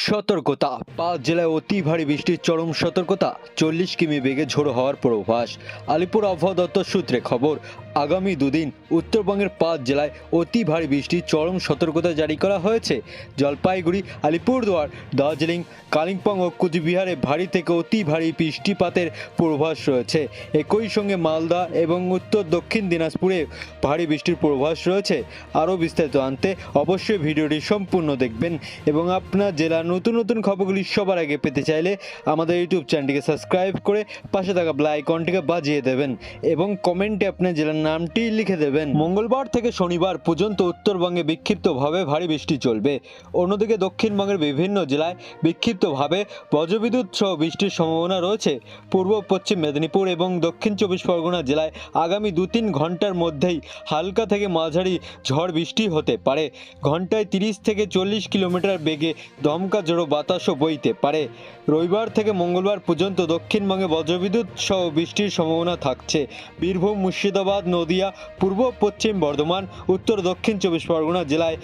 সতর্কতা, ৫ জেলায় অতি ভারী বৃষ্টির চরম সতর্কতা, ৪০ কিমি বেগে ঝোড়ো হওয়ার পূর্বাভাস। আলিপুর আবহাওয়া দপ্তর সূত্রে খবর, আগামী দুদিন উত্তরবঙ্গের ৫ জেলায় অতি ভারী বৃষ্টির চরম সতর্কতা জারি করা হয়েছে। জলপাইগুড়ি, আলিপুরদুয়ার, দার্জিলিং, কালিম্পং ও কুচবিহারে ভারী থেকে অতি ভারী বৃষ্টিপাতের পূর্বাভাস রয়েছে। একই সঙ্গে মালদা এবং উত্তর দক্ষিণ দিনাজপুরে ভারী বৃষ্টির পূর্বাভাস রয়েছে। আরও বিস্তারিত জানতে অবশ্যই ভিডিওটি সম্পূর্ণ দেখবেন এবং আপনার জেলার নতুন নতুন খবরগুলি সবার আগে পেতে চাইলে আমাদের ইউটিউব চ্যানেলটিকে সাবস্ক্রাইব করে পাশে থাকা বেল আইকনটিকে বাজিয়ে দেবেন এবং কমেন্টে আপনার জেলার নামটি লিখে দেবেন। মঙ্গলবার থেকে শনিবার পর্যন্ত উত্তরবঙ্গে বিক্ষিপ্তভাবে ভারী বৃষ্টি চলবে। অন্যদিকে দক্ষিণবঙ্গের বিভিন্ন জেলায় বিক্ষিপ্তভাবে বজ্রবিদ্যুৎ সহ বৃষ্টির সম্ভাবনা রয়েছে। পূর্ব পশ্চিম মেদিনীপুর এবং দক্ষিণ ২৪ পরগনা জেলায় আগামী ২-৩ ঘন্টার মধ্যেই হালকা থেকে মাঝারি ঝড় বৃষ্টি হতে পারে। ঘন্টায় ৩০ থেকে ৪০ কিলোমিটার বেগে দমকা ঝোড়ো বাতাসও বইতে পারে। রবিবার থেকে মঙ্গলবার পর্যন্ত দক্ষিণবঙ্গে বজ্রবিদ্যুৎ সহ বৃষ্টির সম্ভাবনা থাকছে। বীরভূম, মুর্শিদাবাদ, নদিয়া, পূর্ব পশ্চিম বর্ধমান, উত্তর দক্ষিণ ২৪ পরগনা জেলায়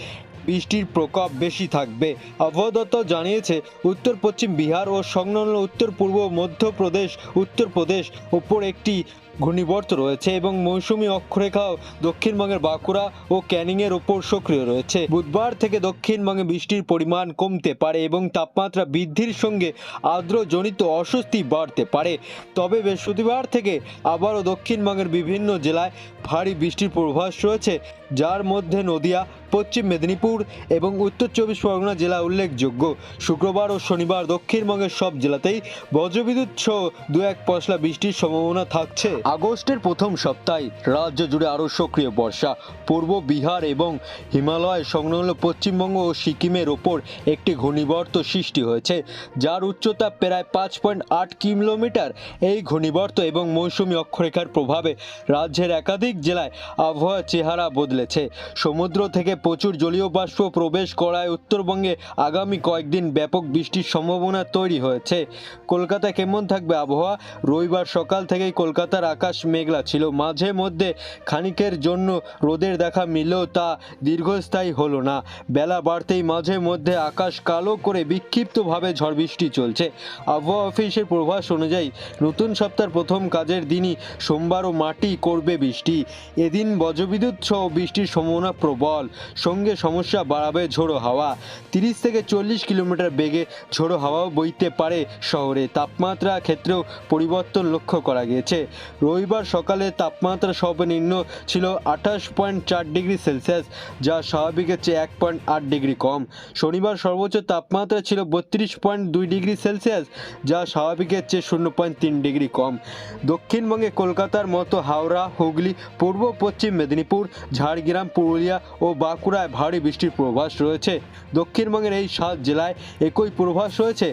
বৃষ্টির প্রকোপ বেশি থাকবে। আবহাওয়া দপ্তর জানিয়েছে, উত্তর পশ্চিম বিহার ও সংলগ্ন উত্তর পূর্ব মধ্যপ্রদেশ, উত্তরপ্রদেশ ওপর একটি ঘূর্ণিবর্ত রয়েছে এবং মৌসুমী অক্ষরেখাও দক্ষিণবঙ্গের বাঁকুড়া ও ক্যানিংয়ের ওপর সক্রিয় রয়েছে। বুধবার থেকে দক্ষিণবঙ্গে বৃষ্টির পরিমাণ কমতে পারে এবং তাপমাত্রা বৃদ্ধির সঙ্গে আর্দ্রজনিত অস্বস্তি বাড়তে পারে। তবে বৃহস্পতিবার থেকে আবারও দক্ষিণবঙ্গের বিভিন্ন জেলায় ভারী বৃষ্টির পূর্বাভাস রয়েছে, যার মধ্যে নদিয়া, পশ্চিম মেদিনীপুর এবং উত্তর ২৪ পরগনা জেলা উল্লেখযোগ্য। শুক্রবার ও শনিবার দক্ষিণবঙ্গের সব জেলাতেই বজ্রবিদ্যুৎ সহ ২-১ পশলা বৃষ্টির সম্ভাবনা থাকছে। আগস্টের প্রথম সপ্তাহে রাজ্য জুড়ে আরও সক্রিয় বর্ষা। পূর্ব বিহার এবং হিমালয় সংলগ্ন পশ্চিমবঙ্গ ও সিকিমের ওপর একটি ঘূর্ণিবর্ত সৃষ্টি হয়েছে, যার উচ্চতা প্রায় ৫.৮ কিলোমিটার। এই ঘূর্ণিবর্ত এবং মৌসুমী অক্ষরেখার প্রভাবে রাজ্যের একাধিক জেলায় আবহাওয়ার চেহারা বদলেছে। সমুদ্র থেকে প্রচুর জলীয় বাষ্প প্রবেশ করায় উত্তরবঙ্গে আগামী কয়েকদিন ব্যাপক বৃষ্টির সম্ভাবনা তৈরি হয়েছে। কলকাতায় কেমন থাকবে আবহাওয়া? রবিবার সকাল থেকেই কলকাতার আকাশ মেঘলা ছিল। মাঝে মধ্যে খানিকের জন্য রোদের দেখা মিললেও তা দীর্ঘস্থায়ী হলো না। বেলা বাড়তেই মাঝে মধ্যে আকাশ কালো করে বিক্ষিপ্তভাবে ঝড় বৃষ্টি চলছে। আবহাওয়া অফিসের পূর্বাভাস অনুযায়ী নতুন সপ্তাহের প্রথম কাজের দিনই সোমবারও মাটি করবে বৃষ্টি। এদিন বজ্রবিদ্যুৎ সহ বৃষ্টির সম্ভাবনা প্রবল, সঙ্গে সমস্যা বাড়াবে ঝোড়ো হাওয়া। ৩০ থেকে ৪০ কিলোমিটার বেগে ঝোড়ো হাওয়াও বইতে পারে শহরে। তাপমাত্রা ক্ষেত্রেও পরিবর্তন লক্ষ্য করা গিয়েছে। রবিবার সকালে তাপমাত্রা সর্বনিম্ন ছিল ২৮.৪ ডিগ্রি সেলসিয়াস, যা স্বাভাবিকের চেয়ে ১.৮ ডিগ্রি কম। শনিবার সর্বোচ্চ তাপমাত্রা ছিল ৩২.২ ডিগ্রি সেলসিয়াস, যা স্বাভাবিকের চেয়ে ০.৩ ডিগ্রি কম। দক্ষিণবঙ্গে কলকাতার মতো হাওড়া, হুগলি, পূর্ব পশ্চিম মেদিনীপুর, ঝাড়গ্রাম, পুরুলিয়া ও বাঁকুড়ায় ভারী বৃষ্টির পূর্বাভাস রয়েছে। দক্ষিণবঙ্গের এই ৭ জেলায় একই পূর্বাভাস রয়েছে।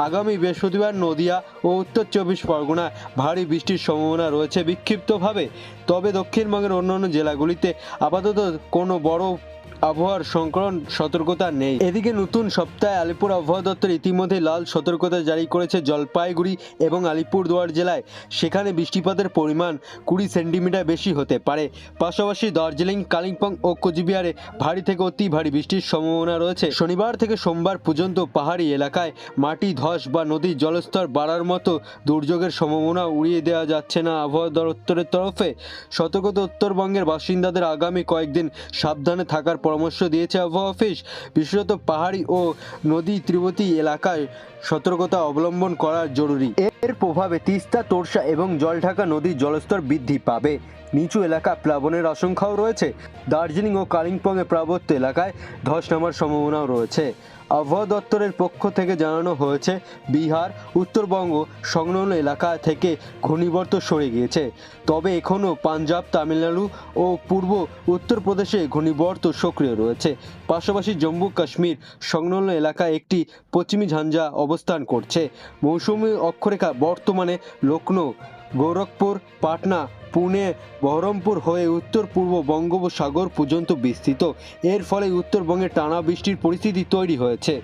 আগামী বৃহস্পতিবার নদিয়া ও উত্তর ২৪ পরগনায় ভারী বৃষ্টির সম্ভাবনা রয়েছে বিক্ষিপ্তভাবে। তবে দক্ষিণবঙ্গের অন্যান্য জেলাগুলিতে আপাতত কোনো বড় আবহাওয়ার সংকরণ সতর্কতা নেই। এদিকে নতুন সপ্তাহে আলিপুর আবহাওয়া দপ্তর ইতিমধ্যে লাল সতর্কতা জারি করেছে জলপাইগুড়ি এবং আলিপুরদুয়ার জেলায়। সেখানে বৃষ্টিপাতের পরিমাণ ২০ সেন্টিমিটার বেশি হতে পারে। পাশাপাশি দার্জিলিং, কালিম্পং ও কোচবিহারে ভারী থেকে অতি ভারী বৃষ্টির সম্ভাবনা রয়েছে। শনিবার থেকে সোমবার পর্যন্ত পাহাড়ি এলাকায় মাটি ধস বা নদীর জলস্তর বাড়ার মতো দুর্যোগের সম্ভাবনা উড়িয়ে দেওয়া যাচ্ছে না আবহাওয়া দপ্তরের তরফে। সতর্কতা, উত্তরবঙ্গের বাসিন্দাদের আগামী কয়েকদিন সাবধানে থাকার পরামর্শ দিয়েছে আবহাওয়া অফিস। বিশেষত পাহাড়ি ও নদী তীরবর্তী এলাকায় সতর্কতা অবলম্বন করা জরুরি। এর প্রভাবে তিস্তা, তোরসা এবং জলঢাকা নদীর জলস্তর বৃদ্ধি পাবে। নিচু এলাকা প্লাবনের আশঙ্কাও রয়েছে। দার্জিলিং ও কালিম্পংয়ে পার্বত্য এলাকায় ধস নামার সম্ভাবনাও রয়েছে। আবহাওয়া দপ্তরের পক্ষ থেকে জানানো হয়েছে, বিহার, উত্তরবঙ্গ সংলগ্ন এলাকা থেকে ঘূর্ণিবর্ত সরে গিয়েছে। তবে এখনও পাঞ্জাব, তামিলনাড়ু ও পূর্ব উত্তরপ্রদেশে ঘূর্ণিবর্ত সক্রিয় রয়েছে। পাশাপাশি জম্মু কাশ্মীর সংলগ্ন এলাকায় একটি পশ্চিমী ঝঞ্ঝা অবস্থান করছে। মৌসুমী অক্ষরেখা বর্তমানে লখনৌ, গোরখপুর, পাটনা, পুনে, বহরমপুর হয়ে উত্তর পূর্ব বঙ্গোপসাগর পর্যন্ত বিস্তৃত। এর ফলে উত্তরবঙ্গে টানা বৃষ্টির পরিস্থিতি তৈরি হয়েছে।